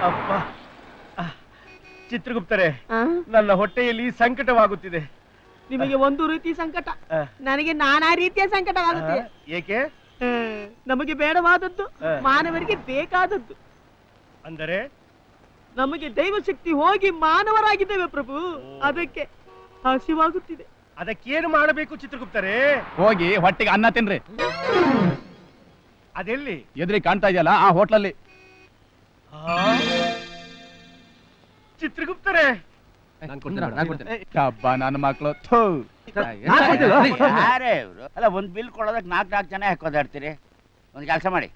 ಅಪ್ಪ ಚಿತ್ರಗುಪ್ತರೆ, ನನ್ನ ಹೊಟ್ಟೆಯಲ್ಲಿ ಸಂಕಟವಾಗುತ್ತಿದೆ. ನಿಮಗೆ ಒಂದು ರೀತಿ ಸಂಕಟ, ನನಗೆ ನಾನಾ ರೀತಿಯ ಸಂಕಟವಾಗುತ್ತಿದೆ. ಏಕೆ? ನಮಗೆ ಬೇಡವಾದದ್ದು ಮಾನವರಿಗೆ ಬೇಕಾದದ್ದು. ಅಂದರೆ ನಮಗೆ ದೈವಶಕ್ತಿ ಹೋಗಿ ಮಾನವರಾಗಿದ್ದೇವೆ ಪ್ರಭು, ಅದಕ್ಕೆ ಹಸಿವಾಗುತ್ತಿದೆ. ಅದಕ್ಕೇನು ಮಾಡಬೇಕು ಚಿತ್ರಗುಪ್ತರೆ? ಹೋಗಿ ಹೊಟ್ಟೆಗೆ ಅನ್ನ ತಿನ್ರಿ. ಅದೆಲ್ಲಿ? ಎದುರಿ ಕಾಣ್ತಾ ಇದೆಯಲ್ಲ ಆ ಹೋಟ್ಲಲ್ಲಿ. ಚಿತ್ರಗುಪ್ತರೆ, ಹಬ್ಬ ನನ್ನ ಮಕ್ಕಳು. ಯಾರೇ ಇವರು? ಅಲ್ಲ, ಒಂದು ಬಿಲ್ ಕೊಡೋದಕ್ಕೆ 4 ಜನ ಹಾಕೋದಾಡ್ತೀರಿ. ಒಂದು ಕೆಲಸ ಮಾಡಿ,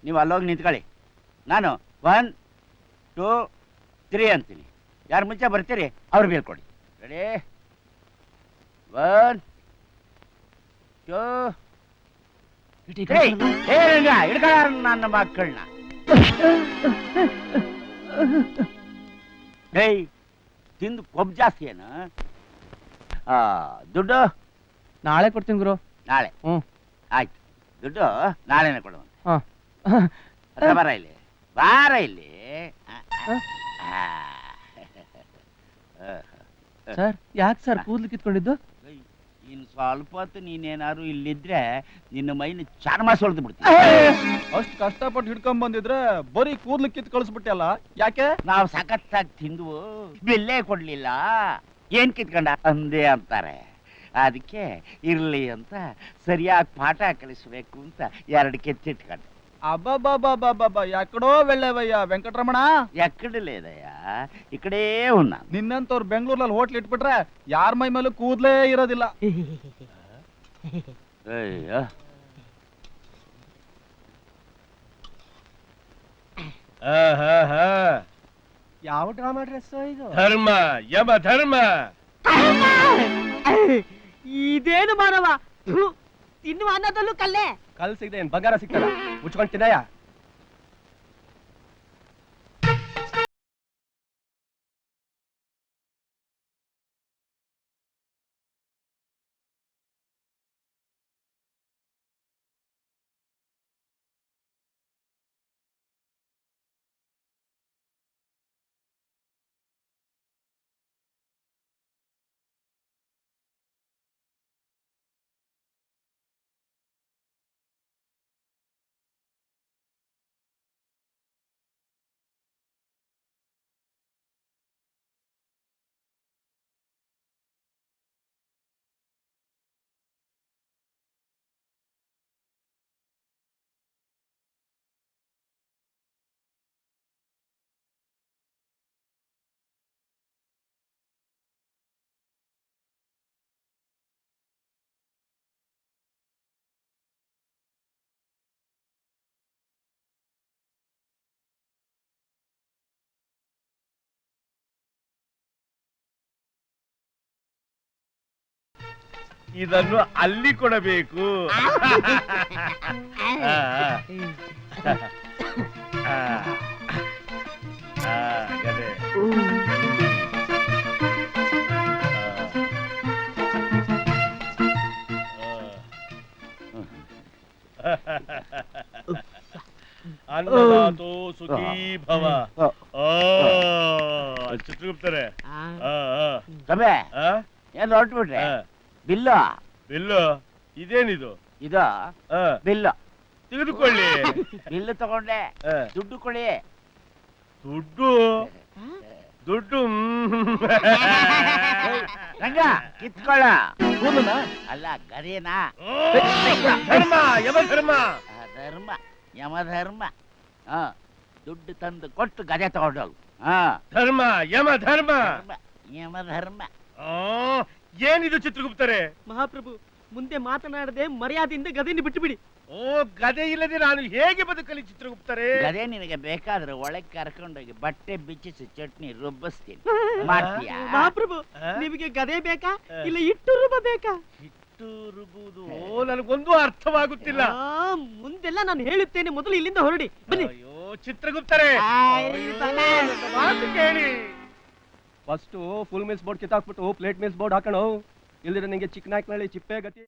ನೀವು ಅಲ್ಲೋಗಿ ನಿಂತ್ಕೊಳ್ಳಿ, ನಾನು 1 2 3 ಅಂತೀನಿ. ಯಾರು ಮುಂಚೆ ಬರ್ತೀರಿ ಅವ್ರು ಬಿಲ್ ಕೊಡಿ. ರೆಡಿ? 1 2 ಹಿಡ್ಕೊಳ್ಳ ನನ್ನ ಮಕ್ಕಳನ್ನ. ಏಯ್, ತಿಂದು ಕೊಬ್ಬು ಜಾಸ್ತಿ ಏನು? ದುಡ್ಡು ನಾಳೆ ಕೊಡ್ತೀನಿ ಗುರು. ನಾಳೆ? ಆಯ್ತು, ದುಡ್ಡು ನಾಳೆನೆ ಕೊಡುವಂತೆ. ಬಾರ ಇಲ್ಲಿ, ಬಾರ ಇಲ್ಲಿ. ಸರ್, ಯಾಕೆ ಸರ್ ಕೂದಲು ಕಿತ್ಕೊಂಡಿದ್ದು? ಇನ್ನು ಸ್ವಲ್ಪ ಹೊತ್ತು ನೀನೇನಾದ್ರು ಇಲ್ಲಿದ್ರೆ ನಿನ್ನ ಮೈನ ಚರ್ಮ ಸೊಳ್ದು ಬಿಡ್ತೀನಿ. ಅಷ್ಟು ಕಷ್ಟಪಟ್ಟು ಹಿಡ್ಕೊಂಡ್ ಬಂದಿದ್ರೆ ಬರೀ ಕೂದ್ಲು ಕಿತ್ ಕಳಿಸ್ಬಿಟ್ಟಲ್ಲ, ಯಾಕೆ? ನಾವು ಸಖತ್ತಾಗಿ ತಿಂದು ಬೆಲ್ಲೇ ಕೊಡ್ಲಿಲ್ಲ, ಏನ್ ಕಿತ್ಕೊಂಡ ಅಂದೇ ಅಂತಾರೆ. ಅದಕ್ಕೆ ಇರ್ಲಿ ಅಂತ ಸರಿಯಾಗಿ ಪಾಠ ಕಲಿಸ್ಬೇಕು ಅಂತ 2 ಕೆತ್ತಿಟ್ಕೊಂಡೆ. ಅಬ್ಬಬ್ಬಬ್ಬಬ್ಬಬ್ಬ, ಯಾಕಡೋ ವೆಳ್ಳೆವಯ್ಯ ವೆಂಕಟರಮಣ. ಎಕ್ಕಡಲೇದಯ್ಯ, ಈ ಕಡೆ ಉನ್ನ. ನಿನ್ನಂತವ್ರು ಬೆಂಗಳೂರಲ್ಲಿ ಹೋಟ್ಲ್ ಇಟ್ಬಿಟ್ರೆ ಯಾರ ಮೈ ಮೇಲೂ ಕೂದ್ಲೇ ಇರೋದಿಲ್ಲ. ಅಯ್ಯೋ, ಯಾವ ಡ್ರಾಮಾ ಡ್ರೆಸ್ ಇದು? ಧರ್ಮ ಯಮ ಧರ್ಮ. ಇದೇನು ಮಾನವ, ತಿನ್ನುವ ಅನ್ನದಲ್ಲೂ ಕಲ್ಲೆ. ಕಲ್ ಸಿಗದೆ ಏನ್ ಬಂಗಾರ ಸಿಗ್ತಲ್ಲ, ಮುಚ್ಕೊಂಡ್ ತಿನ್ನಯ್ಯ. ಇದನ್ನು ಅಲ್ಲಿ ಕೊಡಬೇಕು. ಗದೆ. ಅನ್ನದಾತೋ ಸುಖೀ ಭವ. ಚಿತ್ರಗುಪ್ತರೆ, ಏನ್ ಹೊರಟ್ಬಿಟ್ರೆ? ಬಿಲ್ಲು ಬಿಲ್ಲು ಇದೇನಿದು? ಇದು ಬಿಲ್ಲು ತೆಗೆದುಕೊಳ್ಳಿ. ಬಿಲ್ಲು ತಗೊಂಡೆ, ದುಡ್ಡು ಕೊಡಿ. ದುಡ್ಡು? ದುಡ್ಡು ರಂಗ ಕಿತ್ಕೊಳ್ಳ. ಅಲ್ಲ, ಗದೇನಾ? ಧರ್ಮ ಯಮಧರ್ಮ. ಧರ್ಮ ಯಮಧರ್ಮ. ದುಡ್ಡು ತಂದು ಕೊಟ್ಟು ಗದೆ ತಗೊಂಡೋಗು. ಧರ್ಮ ಯಮಧರ್ಮ. ಯಮಧರ್ಮ. ಏನಿದು ಚಿತ್ರಗುಪ್ತರೆ? ಮಹಾಪ್ರಭು, ಮುಂದೆ ಮಾತನಾಡದೆ ಮರ್ಯಾದೆಯಿಂದ ಗದೆಯನ್ನು ಬಿಟ್ಟು ಬಿಡಿ. ಓ, ಗದೆ ಇಲ್ಲದೆ ನಾನು ಹೇಗೆ ಬದುಕಲಿ ಚಿತ್ರಗುಪ್ತರೆ? ಗದೆ ನಿನಗೆ ಬೇಕಾದ್ರೆ ಒಳಗೆ ಕರ್ಕೊಂಡೋಗಿ ಬಟ್ಟೆ ಬಿಚ್ಚಿಸಿ ಚಟ್ನಿ ರುಬ್ಬಿಸ್ತೀನಿ, ಮಾಡ್ತೀಯಾ? ಮಹಾಪ್ರಭು, ನಿಮಗೆ ಗದೆ ಬೇಕಾ ಇಲ್ಲ ಇಟ್ಟು ರುಬ್ಬ ಬೇಕಾ? ಇಟ್ಟು ರುಬುವುದು ನನಗೊಂದು ಅರ್ಥವಾಗುತ್ತಿಲ್ಲ. ಮುಂದೆಲ್ಲ ನಾನು ಹೇಳುತ್ತೇನೆ, ಮೊದಲು ಇಲ್ಲಿಂದ ಹೊರಡಿ ಬನ್ನಿ. ಅಯ್ಯೋ ಚಿತ್ರಗುಪ್ತರೆ, ಮಾತು ಕೇಳಿ. ಫಸ್ಟ್ ಫುಲ್ ಮಿಲ್ಸ್ ಬೋರ್ಡ್ ಕಿತ್ತಾಕ್ಬಿಟ್ಟು ಪ್ಲೇಟ್ ಮಿಲ್ಸ್ ಬೋರ್ಡ್ ಹಾಕೋಣ. ಇಲ್ದಿರ ನಿಂಗೆ ಚಿಕ್ಕನಾಯ್ಕನಹಳ್ಳಿ ಚಿಪ್ಪೆ ಗತಿ.